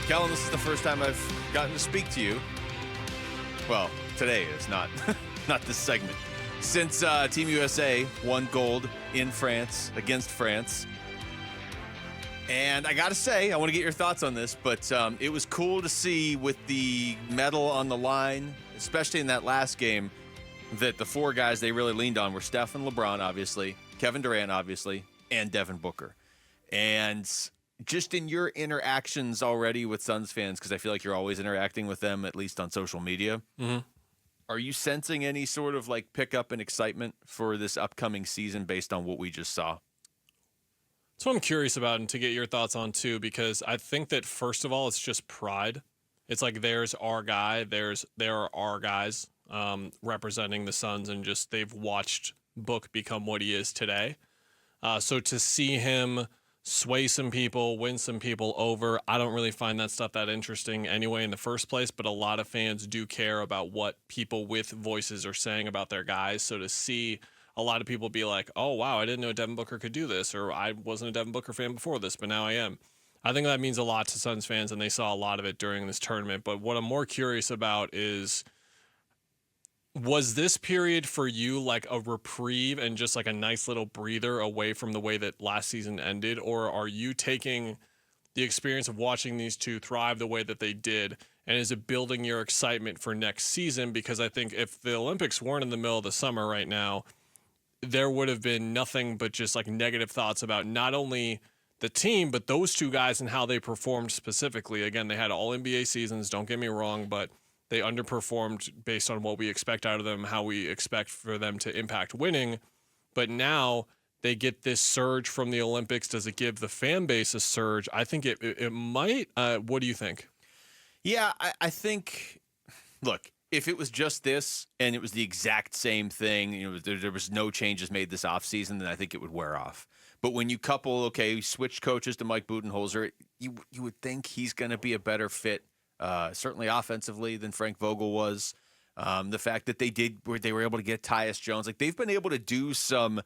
Kellan, this is the first time I've gotten to speak to you. Well, today is not not this segment. Since Team USA won gold in France against France. And I got to say, I want to get your thoughts on this, but it was cool to see with the medal on the line, especially in that last game, that the four guys they really leaned on were Steph and LeBron, obviously, Kevin Durant, obviously, and Devin Booker. And just in your interactions already with Suns fans, because I feel like you're always interacting with them, at least on social media, are you sensing any sort of like pickup and excitement for this upcoming season based on what we just saw? That's what I'm curious about and to get your thoughts on too, because I think that first of all, it's just pride. It's like there's our guy, there are our guys representing the Suns, and just they've watched Book become what he is today. So to see him sway some people, win some people over, I don't really find that stuff that interesting anyway in the first place, but a lot of fans do care about what people with voices are saying about their guys. So to see a lot of people be like, oh, wow, I didn't know Devin Booker could do this, or I wasn't a Devin Booker fan before this, but now I am. I think that means a lot to Suns fans, and they saw a lot of it during this tournament. But what I'm more curious about is, was this period for you like a reprieve and just like a nice little breather away from the way that last season ended? Or are you taking the experience of watching these two thrive the way that they did, and is it building your excitement for next season? Because I think if the Olympics weren't in the middle of the summer right now, there would have been nothing but just like negative thoughts about not only the team, but those two guys and how they performed specifically. Again, they had all NBA seasons, don't get me wrong, but they underperformed based on what we expect out of them, how we expect for them to impact winning. But now they get this surge from the Olympics. Does it give the fan base a surge? I think it might. What do you think? Yeah, I think, look, if it was just this and it was the exact same thing, you know, there was no changes made this offseason, then I think it would wear off. But when you couple, okay, switch coaches to Mike Budenholzer, you would think he's going to be a better fit, certainly offensively, than Frank Vogel was. The fact that they were able to get Tyus Jones, like they've been able to do some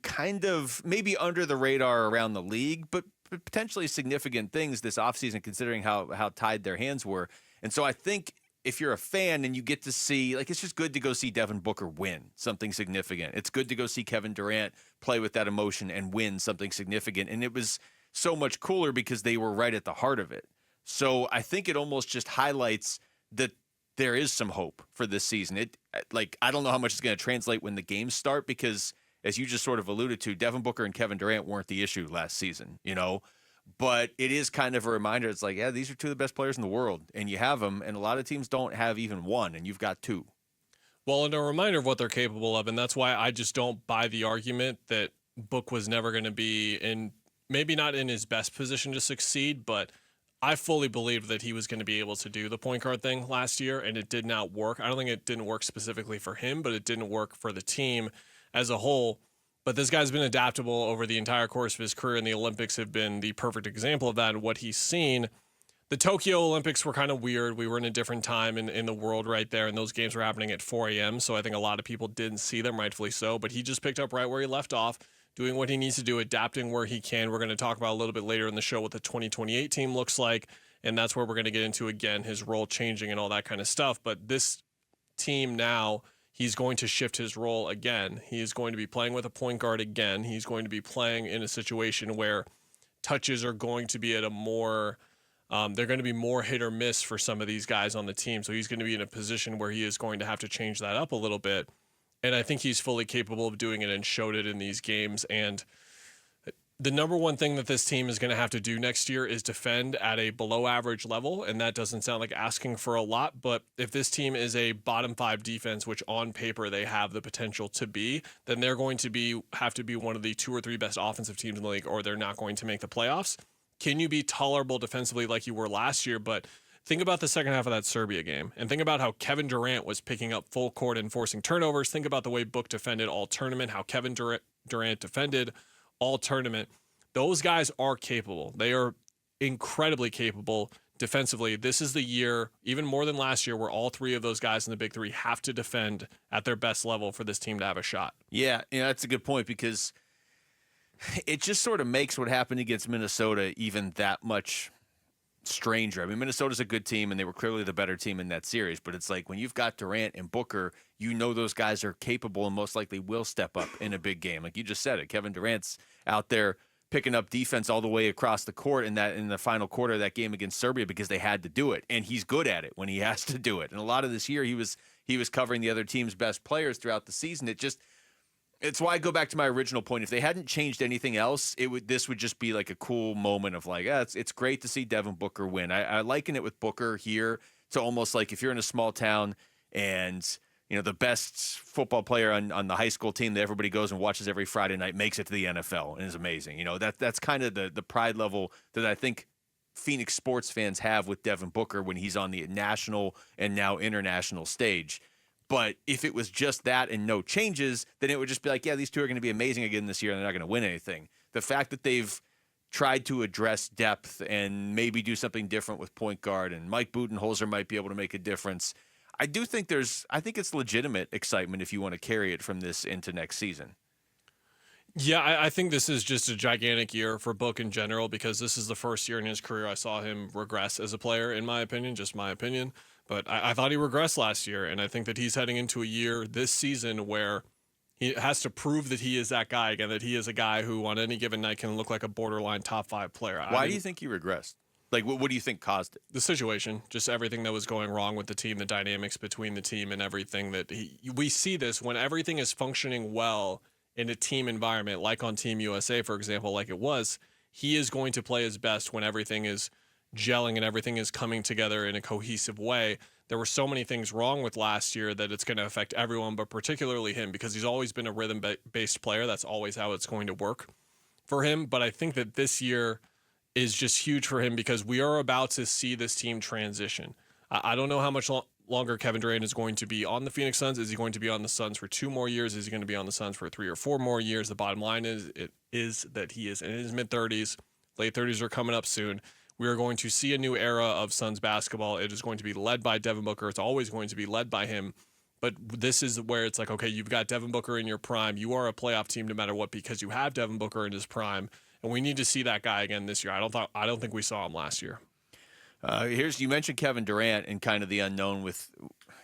kind of maybe under the radar around the league, but potentially significant things this offseason, considering how tied their hands were. And so I think if you're a fan and you get to see, like, it's just good to go see Devin Booker win something significant. It's good to go see Kevin Durant play with that emotion and win something significant. And it was so much cooler because they were right at the heart of it. So I think it almost just highlights that there is some hope for this season. I don't know how much it's going to translate when the games start, because as you just sort of alluded to, Devin Booker and Kevin Durant weren't the issue last season, you know? But it is kind of a reminder. It's like, yeah, these are two of the best players in the world, and you have them, and a lot of teams don't have even one, and you've got two. Well, and a reminder of what they're capable of, and that's why I just don't buy the argument that Book was never going to be in, maybe not in his best position to succeed, but I fully believed that he was going to be able to do the point guard thing last year, and it did not work. I don't think it didn't work specifically for him, but it didn't work for the team as a whole. But this guy's been adaptable over the entire course of his career, and the Olympics have been the perfect example of that and what he's seen. The Tokyo Olympics were kind of weird. We were in a different time in the world right there, and those games were happening at 4 a.m., so I think a lot of people didn't see them, rightfully so. But he just picked up right where he left off, doing what he needs to do, adapting where he can. We're going to talk about a little bit later in the show what the 2028 team looks like, and that's where we're going to get into, again, his role changing and all that kind of stuff. But this team now, he's going to shift his role again. He is going to be playing with a point guard again. He's going to be playing in a situation where touches are going to be at a more, they're going to be more hit or miss for some of these guys on the team. So he's going to be in a position where he is going to have to change that up a little bit. And I think he's fully capable of doing it and showed it in these games. And the number one thing that this team is going to have to do next year is defend at a below average level. And that doesn't sound like asking for a lot, but if this team is a bottom five defense, which on paper they have the potential to be, then they're going to have to be one of the 2 or 3 best offensive teams in the league, or they're not going to make the playoffs. Can you be tolerable defensively like you were last year? But think about the second half of that Serbia game, and think about how Kevin Durant was picking up full court and forcing turnovers. Think about the way Book defended all tournament, how Kevin Durant defended all tournament. Those guys are capable. They are incredibly capable defensively. This is the year, even more than last year, where all 3 of those guys in the big 3 have to defend at their best level for this team to have a shot. Yeah, that's a good point, because it just sort of makes what happened against Minnesota even that much stranger. I mean, Minnesota's a good team, and they were clearly the better team in that series. But it's like when you've got Durant and Booker, you know those guys are capable and most likely will step up in a big game. Like you just said it, Kevin Durant's out there picking up defense all the way across the court in the final quarter of that game against Serbia because they had to do it, and he's good at it when he has to do it. And a lot of this year, he was covering the other team's best players throughout the season. It's why I go back to my original point. If they hadn't changed anything else, this would just be like a cool moment of like, it's great to see Devin Booker win. I liken it with Booker here to almost like if you're in a small town and the best football player on the high school team that everybody goes and watches every Friday night makes it to the NFL and is amazing. That's kind of the pride level that I think Phoenix sports fans have with Devin Booker when he's on the national and now international stage. But if it was just that and no changes, then it would just be like, yeah, these two are going to be amazing again this year and they're not going to win anything. The fact that they've tried to address depth and maybe do something different with point guard and Mike Budenholzer might be able to make a difference. I think it's legitimate excitement if you want to carry it from this into next season. Yeah, I think this is just a gigantic year for Book in general because this is the first year in his career I saw him regress as a player, in my opinion, just my opinion. But I thought he regressed last year, and I think that he's heading into a year this season where he has to prove that he is that guy again, that he is a guy who on any given night can look like a borderline top 5 player. Why do you think he regressed? Like, what do you think caused it? The situation, just everything that was going wrong with the team, the dynamics between the team and everything that we see this when everything is functioning well in a team environment, like on Team USA, for example, like it was, he is going to play his best when everything is gelling and everything is coming together in a cohesive way. There were so many things wrong with last year that it's going to affect everyone, but particularly him because he's always been a rhythm-based player. That's always how it's going to work for him. But I think that this year is just huge for him because we are about to see this team transition. I don't know how much longer Kevin Durant is going to be on the Phoenix Suns. Is he going to be on the Suns for 2 more years? Is he going to be on the Suns for 3 or 4 more years? The bottom line is that he is in his mid-30s. Late 30s are coming up soon. We are going to see a new era of Suns basketball. It is going to be led by Devin Booker. It's always going to be led by him. But this is where it's like, okay, you've got Devin Booker in your prime. You are a playoff team no matter what because you have Devin Booker in his prime. And we need to see that guy again this year. I don't think we saw him last year. You mentioned Kevin Durant and kind of the unknown with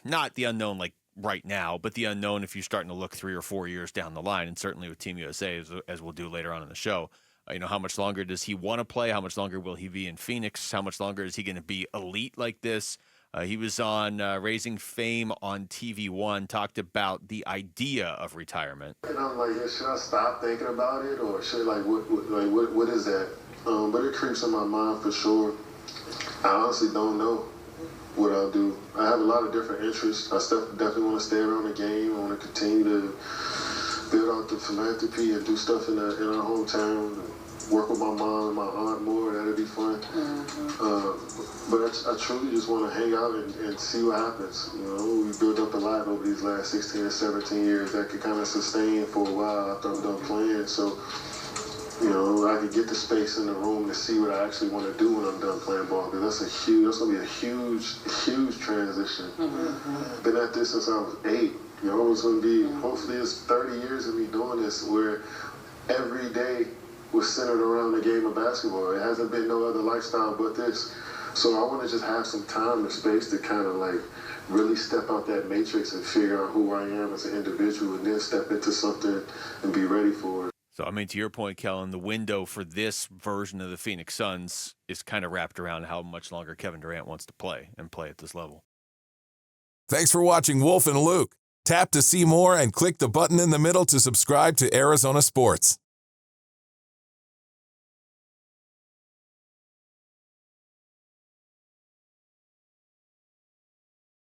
not the unknown like right now, but the unknown if you're starting to look 3 or 4 years down the line, and certainly with Team USA, as we'll do later on in the show. How much longer does he want to play? How much longer will he be in Phoenix? How much longer is he going to be elite like this? He was on Raising Fame on TV1, talked about the idea of retirement. And I'm like, should I stop thinking about it, or should what is that? But it creeps in my mind for sure. I honestly don't know what I'll do. I have a lot of different interests. I definitely want to stay around the game. I want to continue to build out the philanthropy and do stuff in our hometown. Work with my mom and my aunt more. That'd be fun. Mm-hmm. But I truly just want to hang out and see what happens. We built up a lot over these last 16 or 17 years that could kind of sustain for a while after I'm done playing. So, I could get the space in the room to see what I actually want to do when I'm done playing ball. Because that's going to be a huge transition. Mm-hmm. Been at this since I was 8. It's going to be, hopefully it's 30 years of me doing this where every day was centered around the game of basketball. It hasn't been no other lifestyle but this. So I want to just have some time and space to kind of like really step out that matrix and figure out who I am as an individual and then step into something and be ready for it. So, to your point, Kellan, the window for this version of the Phoenix Suns is kind of wrapped around how much longer Kevin Durant wants to play and play at this level. Thanks for watching Wolf and Luke. Tap to see more and click the button in the middle to subscribe to Arizona Sports.